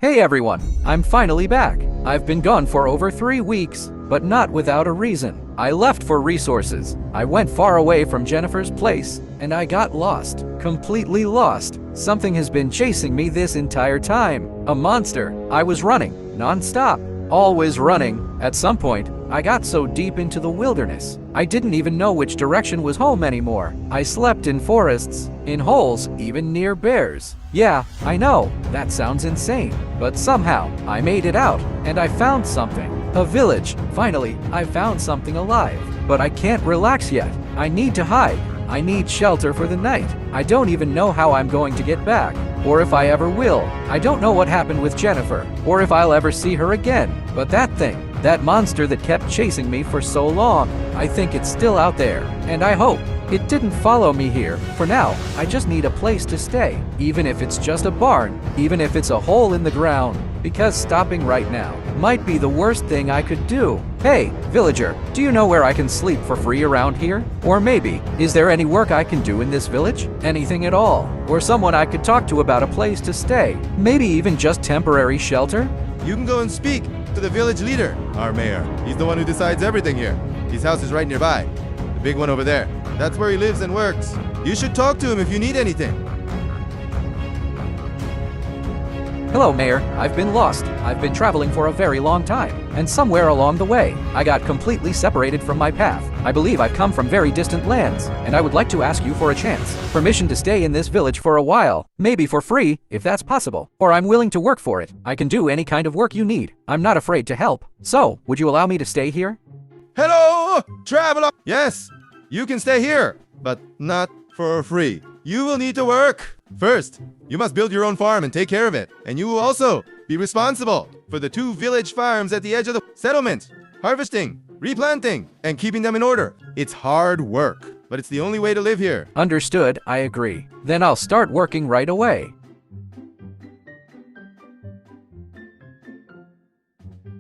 Hey everyone, I'm finally back. I've been gone for over 3 weeks, but not without a reason. I left for resources. I went far away from Jennifer's place, and I got lost. Completely lost. Something has been chasing me this entire time. A monster. I was running, non-stop. Always running. At some point, I got so deep into the wilderness, I didn't even know which direction was home anymore. I slept in forests, in holes, even near bears. Yeah, I know, that sounds insane, but somehow, I made it out, and I found something. A village. Finally, I found something alive. But I can't relax yet. I need to hide. I need shelter for the night. I don't even know how I'm going to get back, or if I ever will. I don't know what happened with Jennifer, or if I'll ever see her again. But that thing, that monster that kept chasing me for so long, I think it's still out there, and I hope it didn't follow me here. For now, I just need a place to stay, even if it's just a barn, even if it's a hole in the ground, because stopping right now might be the worst thing I could do. Hey, villager, do you know where I can sleep for free around here? Or maybe, is there any work I can do in this village? Anything at all? Or someone I could talk to about a place to stay? Maybe even just temporary shelter? You can go and speak to the village leader, our mayor. He's the one who decides everything here. His house is right nearby. The big one over there. That's where he lives and works. You should talk to him if you need anything. Hello, Mayor. I've been lost. I've been traveling for a very long time, and somewhere along the way, I got completely separated from my path. I believe I've come from very distant lands, and I would like to ask you for a chance. Permission to stay in this village for a while, maybe for free, if that's possible. Or I'm willing to work for it. I can do any kind of work you need. I'm not afraid to help. So, would you allow me to stay here? Hello, traveler! Yes, you can stay here, but not for free. You will need to work. First, you must build your own farm and take care of it. And you will also be responsible for the 2 village farms at the edge of the settlement. Harvesting, replanting, and keeping them in order. It's hard work, but it's the only way to live here. Understood, I agree. Then I'll start working right away.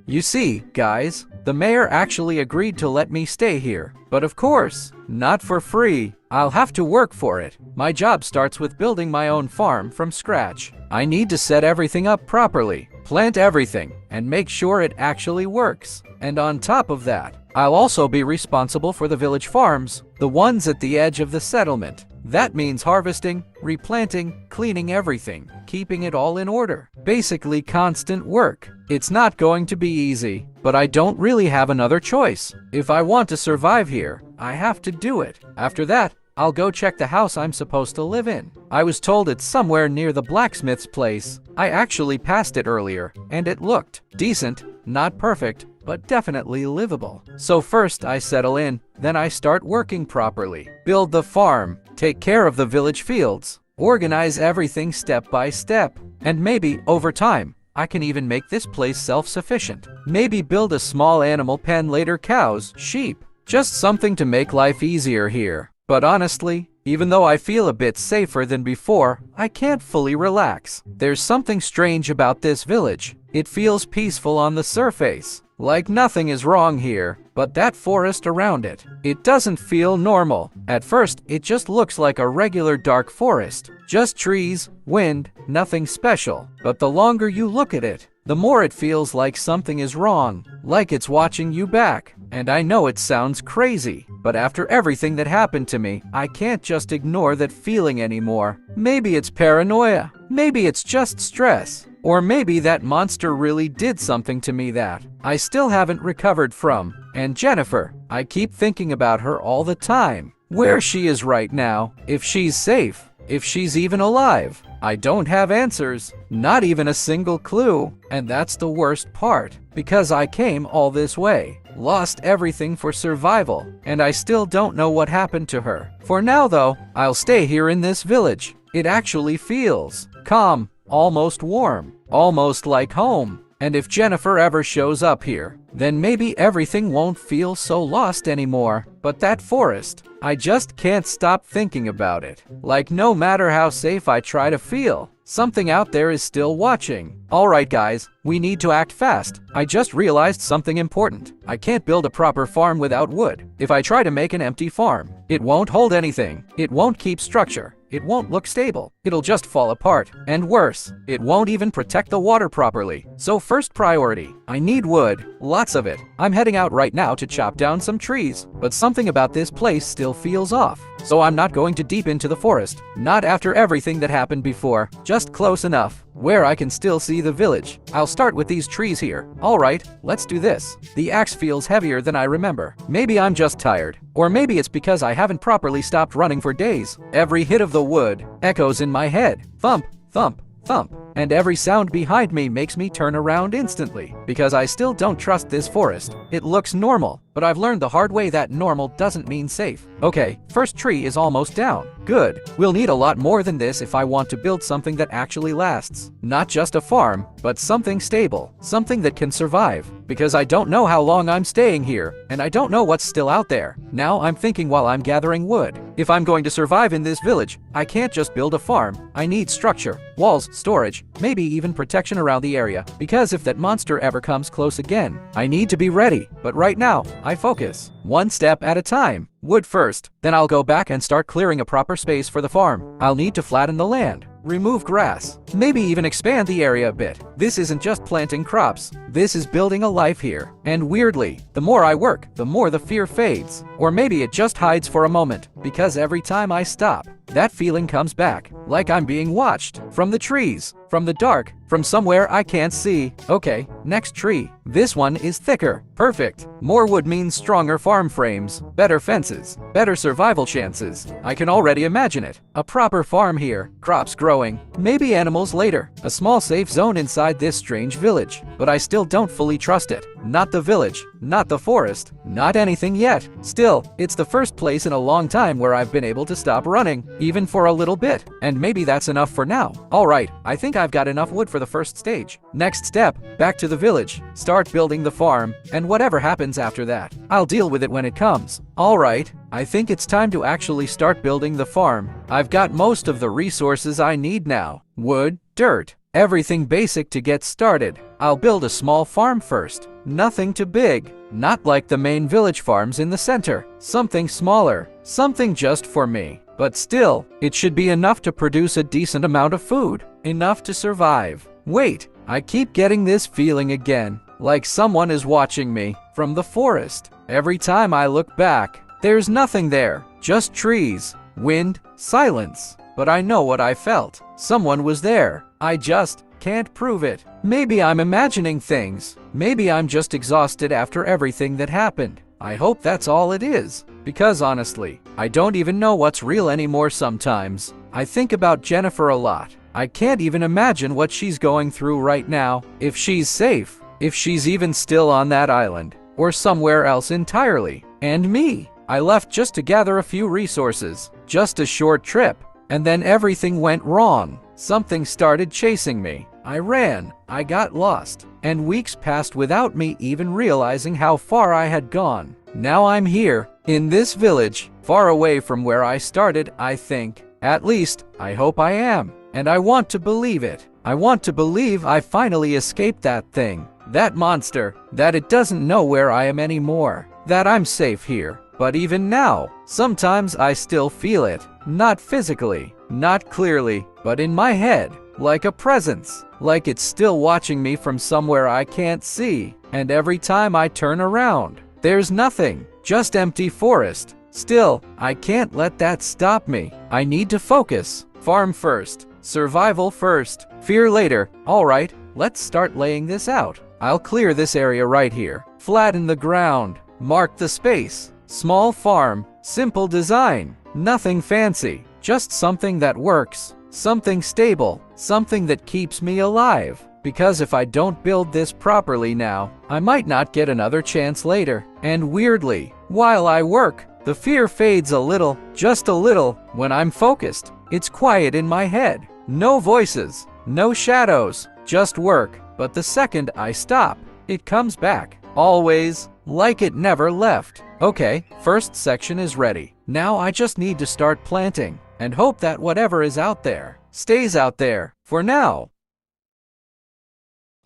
You see, guys, the mayor actually agreed to let me stay here. But of course, not for free. I'll have to work for it. My job starts with building my own farm from scratch. I need to set everything up properly, plant everything, and make sure it actually works. And on top of that, I'll also be responsible for the village farms, the ones at the edge of the settlement. That means harvesting, replanting, cleaning everything, keeping it all in order. Basically constant work. It's not going to be easy, but I don't really have another choice. If I want to survive here, I have to do it. After that, I'll go check the house I'm supposed to live in. I was told it's somewhere near the blacksmith's place. I actually passed it earlier, and it looked decent, not perfect, but definitely livable. So first I settle in, then I start working properly. Build the farm, take care of the village fields, organize everything step by step, and maybe, over time, I can even make this place self-sufficient. Maybe build a small animal pen later, cows, sheep. Just something to make life easier here. But honestly, even though I feel a bit safer than before, I can't fully relax. There's something strange about this village. It feels peaceful on the surface, like nothing is wrong here, but that forest around it, it doesn't feel normal. At first, it just looks like a regular dark forest. Just trees, wind, nothing special. But the longer you look at it, the more it feels like something is wrong, like it's watching you back. And I know it sounds crazy, but after everything that happened to me, I can't just ignore that feeling anymore. Maybe it's paranoia, maybe it's just stress, or maybe that monster really did something to me that I still haven't recovered from. And Jennifer, I keep thinking about her all the time. Where she is right now, if she's safe, if she's even alive. I don't have answers, not even a single clue. And that's the worst part, because I came all this way, lost everything for survival, and I still don't know what happened to her. For now though, I'll stay here in this village. It actually feels calm, almost warm, almost like home. And if Jennifer ever shows up here, then maybe everything won't feel so lost anymore. But that forest, I just can't stop thinking about it. Like no matter how safe I try to feel, something out there is still watching. Alright guys, we need to act fast. I just realized something important. I can't build a proper farm without wood. If I try to make an empty farm, it won't hold anything. It won't keep structure. It won't look stable. it'll just fall apart. And worse, it won't even protect the water properly. So first priority, I need wood, lots of it. I'm heading out right now to chop down some trees, but something about this place still feels off. So I'm not going too deep into the forest, not after everything that happened before, just close enough, where I can still see the village. I'll start with these trees here. Alright, let's do this. The axe feels heavier than I remember. Maybe I'm just tired. Or maybe it's because I haven't properly stopped running for days. Every hit of the wood echoes in my head. Thump, thump, thump. And every sound behind me makes me turn around instantly, because I still don't trust this forest. It looks normal, but I've learned the hard way that normal doesn't mean safe. Okay, first tree is almost down. Good. We'll need a lot more than this if I want to build something that actually lasts. Not just a farm, but something stable, something that can survive. Because I don't know how long I'm staying here, and I don't know what's still out there. Now I'm thinking while I'm gathering wood. If I'm going to survive in this village, I can't just build a farm. I need structure, walls, storage, maybe even protection around the area, because if that monster ever comes close again, I need to be ready. But right now, I focus. One step at a time. Wood first, then I'll go back and start clearing a proper space for the farm. I'll need to flatten the land, remove grass, maybe even expand the area a bit. This isn't just planting crops, this is building a life here. And weirdly, the more I work, the more the fear fades. Or maybe it just hides for a moment, because every time I stop, that feeling comes back, like I'm being watched, from the trees, from the dark, from somewhere I can't see. Okay, next tree. This one is thicker. Perfect. More wood means stronger farm frames, better fences, better survival chances. I can already imagine it. A proper farm here, crops growing, maybe animals later. A small safe zone inside this strange village. But I still don't fully trust it. Not the village, not the forest, not anything yet. Still, it's the first place in a long time where I've been able to stop running, even for a little bit. And maybe that's enough for now. Alright, I think I've got enough wood for the first stage. Next step, back to the village. Start building the farm, and whatever happens after that, I'll deal with it when it comes. Alright, I think it's time to actually start building the farm. I've got most of the resources I need now. Wood, dirt, everything basic to get started. I'll build a small farm first. Nothing too big. Not like the main village farms in the center. Something smaller. Something just for me. But still, it should be enough to produce a decent amount of food. Enough to survive. Wait, I keep getting this feeling again. Like someone is watching me from the forest. Every time I look back, there's nothing there. Just trees, wind, silence. But I know what I felt. Someone was there. I just can't prove it. Maybe I'm imagining things. Maybe I'm just exhausted after everything that happened. I hope that's all it is. Because honestly, I don't even know what's real anymore sometimes. I think about Jennifer a lot. I can't even imagine what she's going through right now. If she's safe. If she's even still on that island. Or somewhere else entirely. And me. I left just to gather a few resources. Just a short trip. And then everything went wrong. Something started chasing me. I ran. I got lost. And weeks passed without me even realizing how far I had gone. Now I'm here, in this village, far away from where I started, I think. At least, I hope I am. And I want to believe it. I want to believe I finally escaped that thing. That monster. That it doesn't know where I am anymore. That I'm safe here. But even now, sometimes I still feel it. Not physically, not clearly, but in my head. Like a presence. Like it's still watching me from somewhere I can't see. And every time I turn around, there's nothing. Just empty forest. Still, I can't let that stop me. I need to focus. Farm first. Survival first. Fear later. Alright, let's start laying this out. I'll clear this area right here. Flatten the ground. Mark the space. Small farm. Simple design. Nothing fancy. Just something that works. Something stable. Something that keeps me alive. Because if I don't build this properly now, I might not get another chance later. And weirdly, while I work, the fear fades a little, just a little, when I'm focused. It's quiet in my head. No voices, no shadows, just work. But the second I stop, it comes back. Always, like it never left. Okay, first section is ready. Now I just need to start planting, and hope that whatever is out there, stays out there, for now.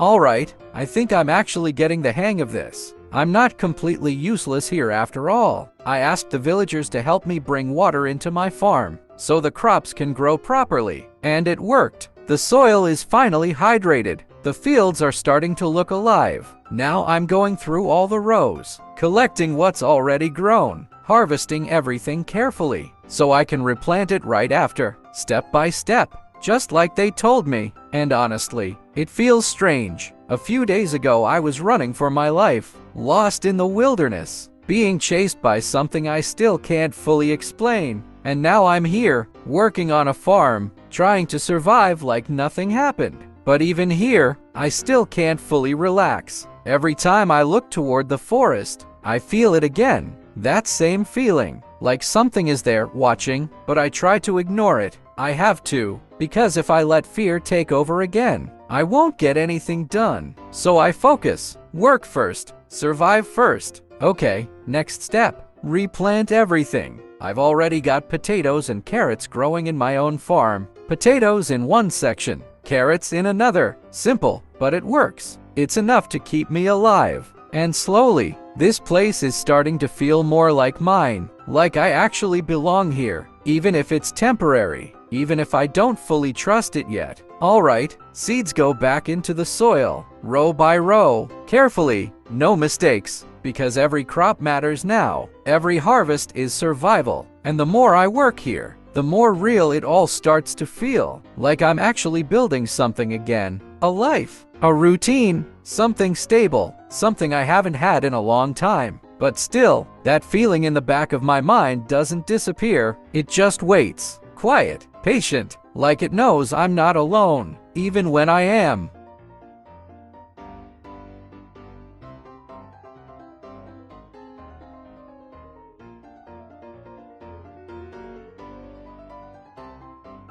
Alright, I think I'm actually getting the hang of this. I'm not completely useless here after all. I asked the villagers to help me bring water into my farm, so the crops can grow properly. And it worked. The soil is finally hydrated. The fields are starting to look alive. Now I'm going through all the rows, collecting what's already grown, harvesting everything carefully, so I can replant it right after, step by step, just like they told me. And honestly, it feels strange. A few days ago I was running for my life, lost in the wilderness, being chased by something I still can't fully explain. And now I'm here, working on a farm, trying to survive like nothing happened. But even here, I still can't fully relax. Every time I look toward the forest, I feel it again. That same feeling, like something is there watching, but I try to ignore it. I have to, because if I let fear take over again, I won't get anything done. So I focus, work first, survive first. Okay, next step, replant everything. I've already got potatoes and carrots growing in my own farm. Potatoes in one section, carrots in another. Simple, but it works. It's enough to keep me alive. And slowly, this place is starting to feel more like mine, like I actually belong here, even if it's temporary, even if I don't fully trust it yet. All right, seeds go back into the soil, row by row, carefully, no mistakes, because every crop matters now. Every harvest is survival, and the more I work here, the more real it all starts to feel, like I'm actually building something again. A life, a routine, something stable, something I haven't had in a long time. But still, that feeling in the back of my mind doesn't disappear. It just waits, quiet, patient, like it knows I'm not alone, even when I am.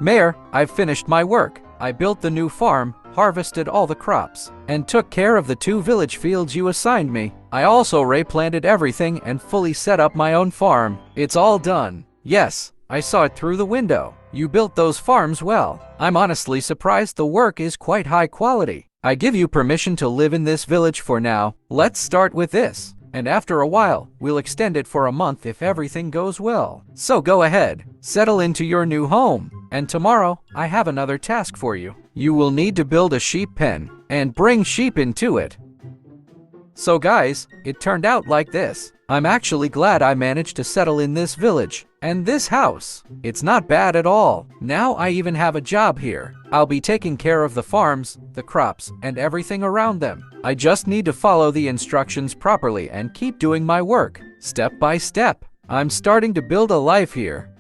Mayor, I've finished my work. I built the new farm, harvested all the crops, and took care of the 2 village fields you assigned me. I also replanted everything and fully set up my own farm. It's all done. Yes, I saw it through the window. You built those farms well. I'm honestly surprised the work is quite high quality. I give you permission to live in this village for now. Let's start with this. And after a while, we'll extend it for a month if everything goes well. So go ahead, settle into your new home. And tomorrow, I have another task for you. You will need to build a sheep pen and bring sheep into it. So guys, it turned out like this. I'm actually glad I managed to settle in this village and this house. It's not bad at all. Now I even have a job here. I'll be taking care of the farms, the crops, and everything around them. I just need to follow the instructions properly and keep doing my work, step by step. I'm starting to build a life here,